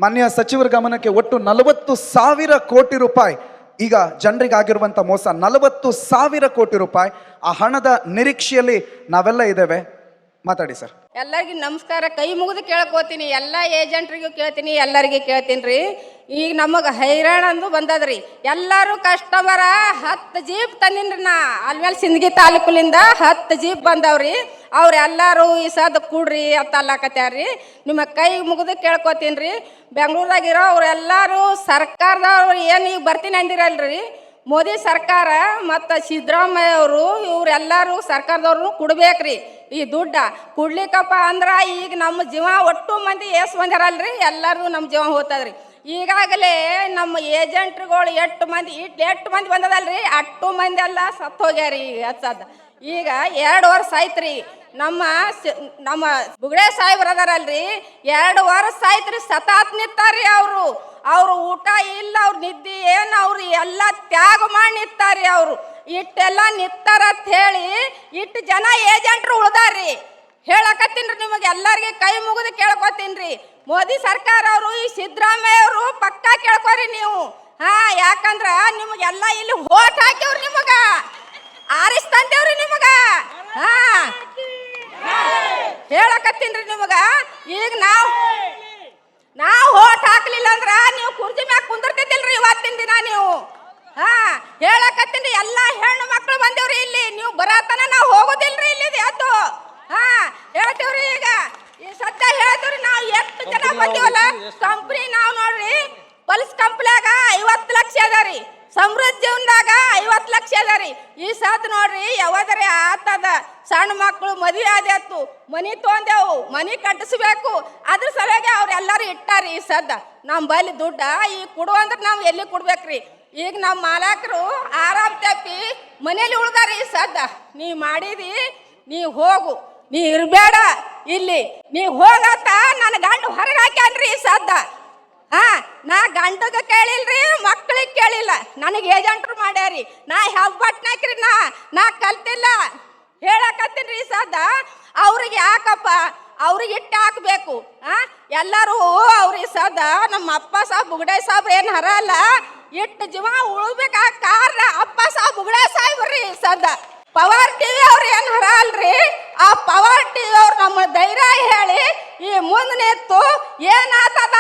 ಮಾನ್ಯ ಸಚಿವರ ಗಮನಕ್ಕೆ ಒಟ್ಟು 40,000 ಕೋಟಿ ರೂಪಾಯಿ ಈಗ ಜನರಿಗಾಗಿರುವಂತ ಮೋಸ, 40,000 ಕೋಟಿ ರೂಪಾಯಿ. ಆ ಹಣದ ನಿರೀಕ್ಷೆಯಲ್ಲಿ ನಾವೆಲ್ಲ ಇದ್ದೇವೆ. ಮಾತಾಡಿ ಸರ್. ಎಲ್ಲರಿಗೂ ನಮಸ್ಕಾರ. ಕೈ ಮುಗಿದು ಕೇಳ್ಕೋತೀನಿ, ಎಲ್ಲ ಏಜೆಂಟ್ರಿಗೂ ಕೇಳ್ತೀನಿ, ಎಲ್ಲರಿಗೂ ಕೇಳ್ತೀನಿ ರೀ. ಈಗ ನಮಗೆ ಹೈರಾಣ ಅಂದು ಬಂದದ್ರಿ. ಎಲ್ಲರೂ ಕಸ್ಟಮರ 10 ಜೀಪ್ ತಂದಿನ್ರಿ. ನಾ ಅಲ್ಮೇಲೆ ಸಿಂದಗಿ ತಾಲೂಕಿನಿಂದ 10 ಜೀಪ್ ಬಂದವ್ರಿ. ಅವ್ರೆಲ್ಲರೂ ಈ ಸದ್ ಕೂಡ್ರಿ ಅಂತ ಅಲ್ಲಕತ್ಯಾರ್ರಿ. ನಿಮ್ಮ ಕೈ ಮುಗಿದು ಕೇಳ್ಕೊತೀನಿ ರೀ. ಬೆಂಗಳೂರಾಗಿರೋ ಅವರೆಲ್ಲರೂ ಸರ್ಕಾರದವ್ರು ಏನು ಈಗ ಬರ್ತೀನಿ ಅಂದಿರಲ್ರಿ, ಮೋದಿ ಸರ್ಕಾರ ಮತ್ತು ಸಿದ್ದರಾಮಯ್ಯ ಅವರು ಇವರೆಲ್ಲರೂ ಸರ್ಕಾರದವ್ರು ಕೊಡ್ಬೇಕ್ರಿ ಈ ದುಡ್ಡ. ಕೊಡ್ಲಿಕ್ಕಪ್ಪ ಅಂದ್ರೆ ಈಗ ನಮ್ಮ ಜೀವ ಒಟ್ಟು ಮಂದಿ ಏಸು ಬಂದಿರಲ್ರಿ, ಎಲ್ಲರಿಗೂ ನಮ್ಮ ಜೀವ ಹೋಗ್ತದ್ರಿ. ಈಗಾಗಲೇ ನಮ್ಮ ಏಜೆಂಟ್ರುಗಳು ಎಷ್ಟು ಮಂದಿ ಬಂದದಲ್ರಿ, ಅಷ್ಟು ಮಂದಿ ಎಲ್ಲ ಸತ್ತು ಹೋಗ್ಯಾರಿ. ಈಗ ಹಚ್ಚದ ಈಗ 2 ವರ್ಷ ಆಯ್ತ್ರಿ. ನಮ್ಮ ಬುಗಡೆ ಸಾಹೇಬ್ರು ಅದಾರಲ್ರಿ, 2 ವರ್ಷ ಆಯ್ತ್ರಿ ಸತಾತ್ ನಿಂತಾರ್ರಿ. ಅವರು ಊಟ ಇಲ್ಲ, ಅವ್ರ ನಿದ್ದೆ ಏನು, ಅವ್ರು ಎಲ್ಲ ತ್ಯಾಗ ಮಾಡಿ ನಿಂತಾರ್ರಿ. ಅವರು ಇಟ್ಟೆಲ್ಲ ನಿಂತಾರಂತ ಹೇಳಿ ಇಟ್ಟು ಜನ ಏಜೆಂಟ್ರು ಉಳ್ದಾರ್ರಿ. ಹೇಳಕತ್ತೀನ್ರಿ ನಿಮಗೆ ಎಲ್ಲರಿಗೆ ಕೈ ಮುಗಿದು ಕೇಳ್ಕೊತೀನ್ರಿ. ಮೋದಿ ಸರ್ಕಾರ ಅವರು ಈ ಸಿದ್ದರಾಮಯ್ಯ ಅವರು ಪಕ್ಕ ಕೇಳ್ಕೊರಿ ನೀವು. ಯಾಕಂದ್ರ ನಿಮಗೆಲ್ಲ ಇಲ್ಲಿ ಓಟ್ ಹಾಕ್ಯವ್ರಿ, ನಿಮಗ ಆರಿಸ್ತಂದೇವ್ರಿ ನಿಮಗ. ಹೇಳಕತ್ತೀನ್ರಿ ನಿಮಗ. ಈಗ ನಾವು ಓಟ್ ಹಾಕ್ಲಿಲ್ಲ ಅಂದ್ರ ನೀವು ಕುರ್ಚಿ ಮ್ಯಾಗ ಕುಂದಿರ್ತಿದ್ದಿಲ್ರಿ ಇವತ್ತಿನ ದಿನ. ನೀವು ಹೇಳಕತ್ತೀನಿ, ಎಲ್ಲ ಹೆಣ್ಣು ಮಕ್ಕಳು ಬಂದೇವ್ರಿ ಇಲ್ಲಿ. ನೀವು ಬರತನ ನಾವು ಹೋಗೋದಿಲ್ರಿ ಇಲ್ಲಿ ಎದ್ದು. ಹೇಳ್ತೀವ್ರಿ ಈಗ ಈ ಸದ್ಯ ಹೇಳ್ತೀವ್ರಿ. ನಾವು ಎಷ್ಟು ಜನ ಬಂದೀವಲ್ಲ ಕಂಪ್ನಿ, ನಾವು ನೋಡ್ರಿ ಪಲ್ಸ್ ಕಂಪ್ನ್ಯಾಗ 50 ಲಕ್ಷ ಅದಾರಿ, ಸಮೃದ್ಧಿ ಜೀವನದಾಗ 50 ಲಕ್ಷ ಅದಾರಿ. ಈ ಸತ್ ನೋಡ್ರಿ ಯಾವಾದರೆ ಆತದ ಸಣ್ಣ ಮಕ್ಕಳು ಮದುವೆ ಆದ್ಯಾತು, ಮನಿ ತೊಂದೆವು, ಮನಿ ಕಟ್ಟಿಸ್ಬೇಕು, ಅದ್ರ ಸಲುವಾಗಿ ಅವ್ರೆಲ್ಲರೂ ಇಟ್ಟಾರಿ. ಈ ಸದ್ದ ನಮ್ಮ ಬಲ್ಲಿ ದುಡ್ಡ ಈಗ ಕೊಡುವಂದ್ರೆ ನಾವು ಎಲ್ಲಿ ಕೊಡ್ಬೇಕ್ರಿ? ಈಗ ನಮ್ಮ ಮಾಲಕರು ಆರಾಮ್ ತಪ್ಪಿ ಮನೇಲಿ ಉಳ್ದಾರಿ. ಈ ಸದ್ದ ನೀ ಮಾಡಿದಿ, ನೀ ಹೋಗು, ನೀ ಇರಬೇಡ ಇಲ್ಲಿ, ನೀ ಹೋಗತ್ತ ನನ್ನ ಗಂಡ ಹೊರಗೆ ಹಾಕ್ಯಾನ್ರಿ. ಈ ಸದ್ದ ನಾ ಗಂಡಗ ಕೇಳಿಲ್ರಿ, ಮಕ್ಕಳಿಗೆ ಕೇಳಿಲ್ಲ, ನನಗೆ ಏಜೆಂಟ್ರು ಮಾಡ್ಯಾರಿ. ನಾ ಹೆಬ್ಬಟ್ನಾಕ್ರಿ, ನಾ ಕಲ್ತಿಲ್ಲ. ಹೇಳಕತ್ತೀನಿ ರೀ ಸದ್ದ ಅವ್ರಿಗೆ ಯಾಕಪ್ಪ ಅವ್ರಿಗೆ ಇಟ್ಟು ಹಾಕ್ಬೇಕು. ಎಲ್ಲರೂ ಅವ್ರಿಗೆ ಸದ್ದ ನಮ್ಮ ಅಪ್ಪ ಸಾಬ್ ಬುಗಡೆ ಸಾಬ್ರು ಏನು ಹರಲ್ಲ, ಇಟ್ಟು ಜೀವ ಉಳ್ಬೇಕಾ ಕಾರಣ ಅಪ್ಪ ಸಾಬ್ ಬುಗಡೆ ಸಾಹೇಬ್ರಿ. ಸದ್ದ ಪವರ್ ಟಿವಿ ಅವ್ರು ಏನು ಹರಲ್ರಿ, ಆ ಪವರ್ ಟಿವಿ ಅವ್ರು ನಮ್ಮ ಧೈರ್ಯ ಹೇಳಿ ಈ ಮುಂದೆ ನಿಂತು ಏನಾಗ್ತದ